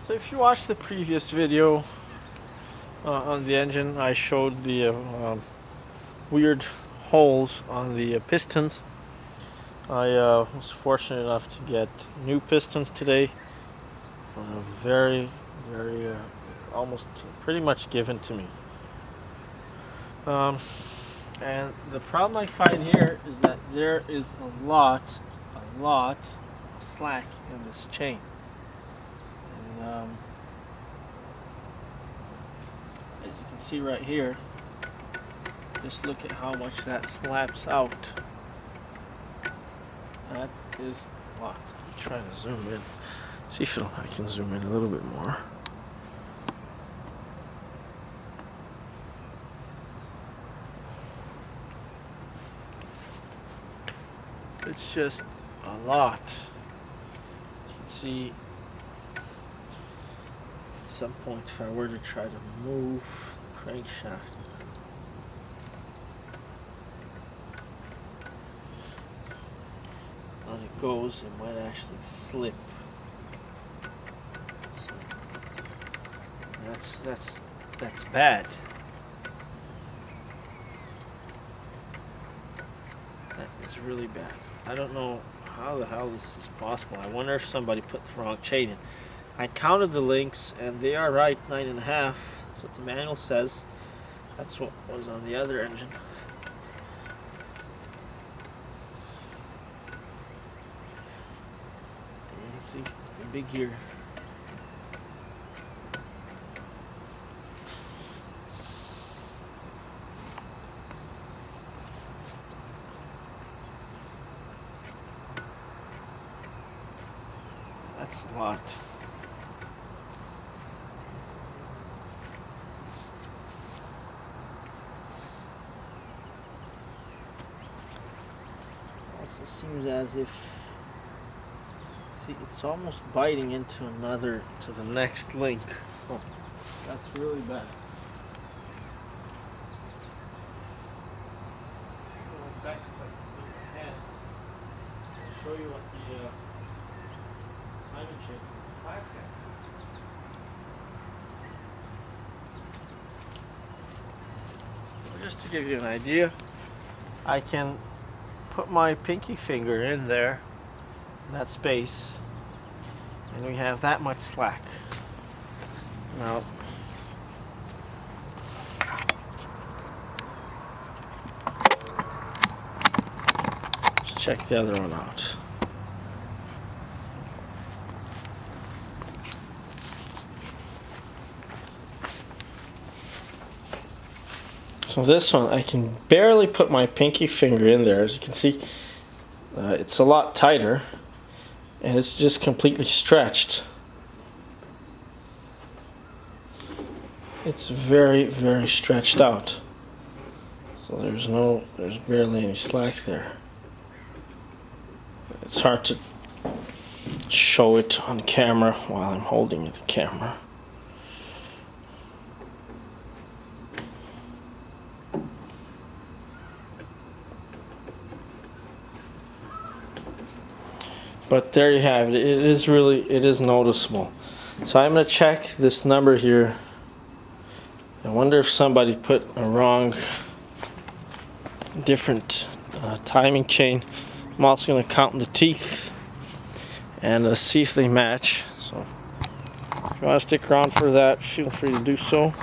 So if you watched the previous video on the engine, I showed the weird holes on the pistons. I was fortunate enough to get new pistons today. Very, very, almost pretty much given to me. And the problem I find here is that there is a lot of slack in this chain. And as you can see right here, just look at how much that slaps out. That is a lot. I'm trying to zoom in. See if I can zoom in a little bit more. It's just a lot. You can see at some point if I were to try to move the crankshaft, when it goes, it might actually slip. So that's bad. That is really bad. I don't know how the hell this is possible. I wonder if somebody put the wrong chain in. I counted the links and they are right, 9.5. That's what the manual says. That's what was on the other engine. You can see it's a big gear. That's a lot. Also seems as if, see, it's almost biting into the next link. Oh, that's really bad. One second so I can move my hands. I'll show you what the timing chain flag is. Just to give you an idea, I can put my pinky finger in there, in that space, and we have that much slack. Now, let's check the other one out. So this one, I can barely put my pinky finger in there. As you can see, it's a lot tighter, and it's just completely stretched. It's very, very stretched out. So there's barely any slack there. It's hard to show it on camera while I'm holding the camera. But there you have it. It is noticeable. So I'm going to check this number here. I wonder if somebody put a wrong, different timing chain. I'm also going to count the teeth and see if they match. So if you want to stick around for that, feel free to do so.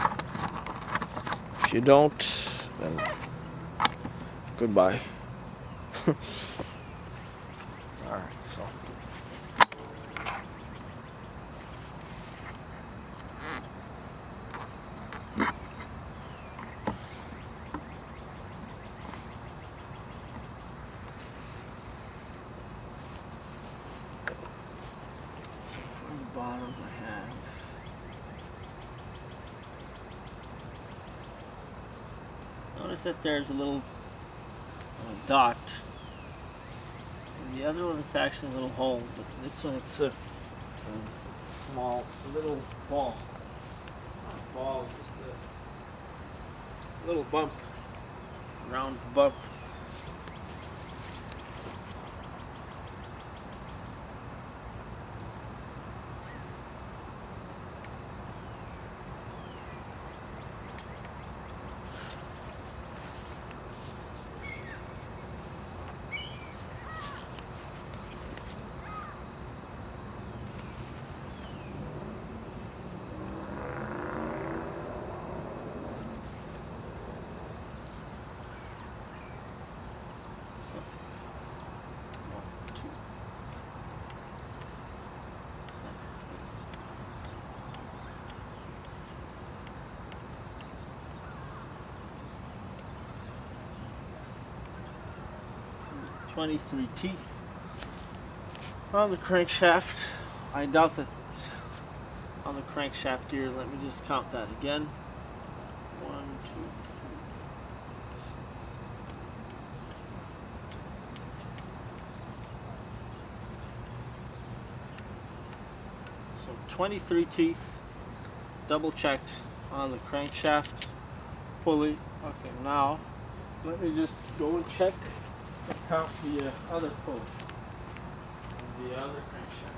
If you don't, then goodbye. Alright, so. From the bottom I have notice that there's a little dot. The other one is actually a little hole, but this one it's a small little ball. Not a ball, just a little bump, round bump. 23 teeth on the crankshaft. I doubt that on the crankshaft gear. Let me just count that again. 1, 2, 3, 6. So 23 teeth, double checked on the crankshaft pulley. Okay, now let me just go and check and count the other pulley and the other crankshaft.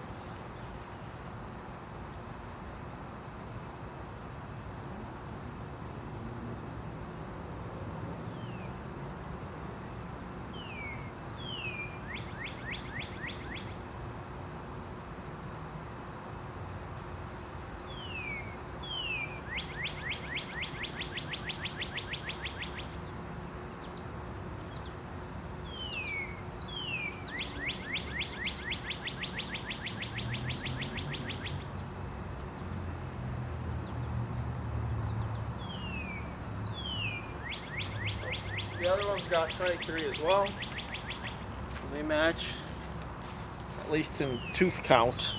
The other one's got 23 as well. They match, at least in tooth count.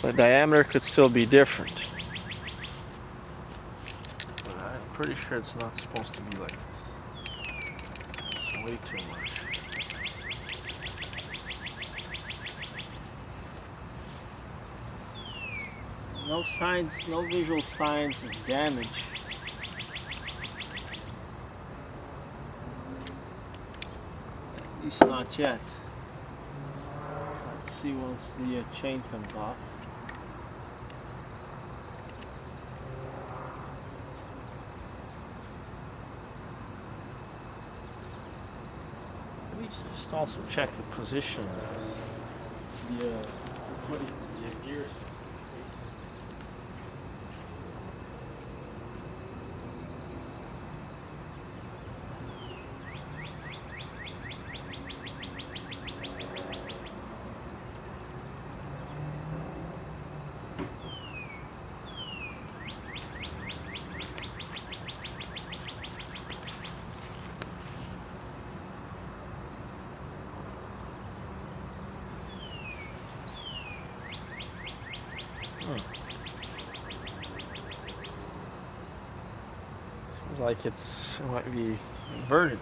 The diameter could still be different. But I'm pretty sure it's not supposed to be like this. It's way too much. No signs, no visual signs of damage. At least not yet. Let's see once the chain comes off. Let me just also check the position of this. Putting the gears. Seems like it might be inverted.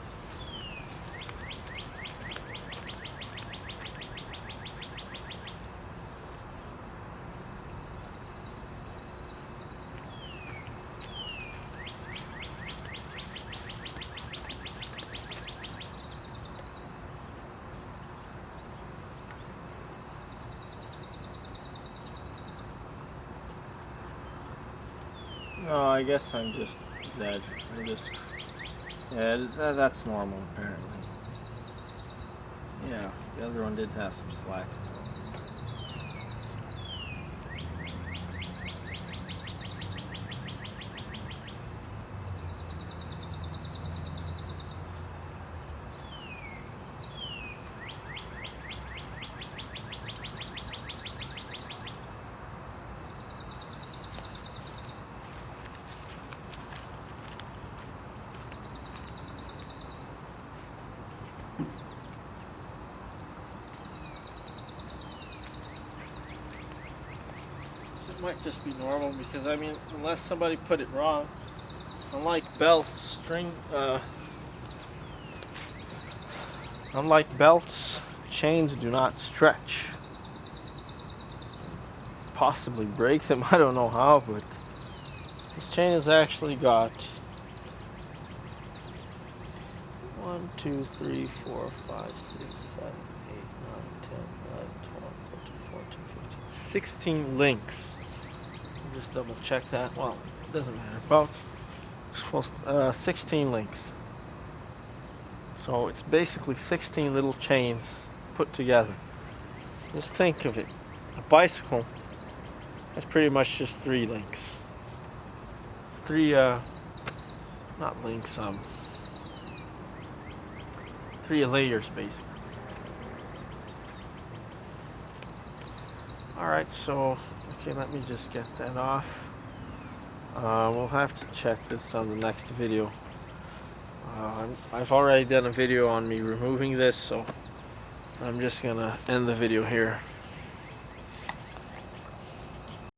No, I guess I'm just Zed. Yeah, that's normal apparently. Yeah, the other one did have some slack. It might just be normal because I mean, unless somebody put it wrong, unlike belts, chains do not stretch. Possibly break them, I don't know how, but this chain has actually got 1, 2, 3, 4, 5, 6, 7, 8, 9, 10, 11, 12, 13, 14, 15, 16 links. Just double check that. Well, it doesn't matter. About 16 links. So it's basically 16 little chains put together. Just think of it. A bicycle has pretty much just 3 links. 3 not links, 3 layers basically. Alright, so okay, let me just get that off. We'll have to check this on the next video. I've already done a video on me removing this, so I'm just gonna end the video here.